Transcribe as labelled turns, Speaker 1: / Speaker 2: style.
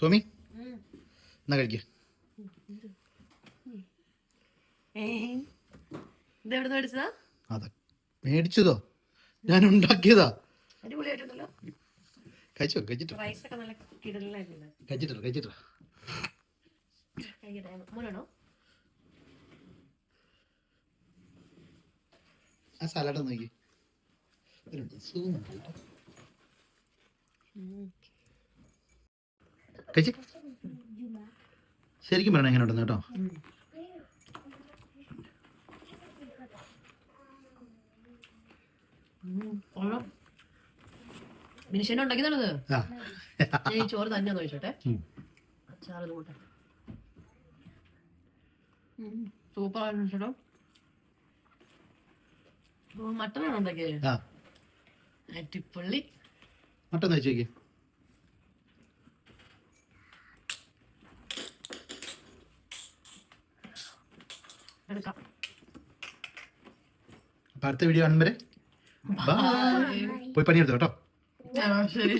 Speaker 1: സോമി എന്നാ കഴിക്ക. അതെ, മേടിച്ചതോ? ഞാൻ ഉണ്ടാക്കിയതാ.
Speaker 2: അടിപൊളിയായിട്ടുണ്ടല്ലോ.
Speaker 1: കഴിച്ചോ, കഴിച്ചിട്ടോ
Speaker 2: റൈസൊക്കെ നല്ല കിടലായിട്ടുണ്ട്.
Speaker 1: കഴിച്ചിട്ടോ കഴിച്ചിട്ടോ.
Speaker 2: മോനാണോ?
Speaker 1: ആ സലാഡ് നോക്കി കഴിച്ച്. ശരിക്കും പറയണ എങ്ങനെ ഉണ്ടെന്ന് കേട്ടോ.
Speaker 2: ബിനിഷേനെ ഉണ്ടാക്കിയതാണത്. ഞാൻ ചോറ് തന്നെ നോക്കിച്ചോട്ടെ. അച്ചാറ് കൂട്ടെ. സൂപ്പർ ആയിട്ടോ. മട്ടനാണോ ഉണ്ടാക്കിയത്? അടിപൊളി.
Speaker 1: മട്ടൻ കഴിച്ചേക്ക്.
Speaker 2: എടുക്കാം.
Speaker 1: അടുത്ത വീഡിയോ കാണുമ്പോൾ പോയി പണിയെടുത്തോ കേട്ടോ.
Speaker 2: ശരി.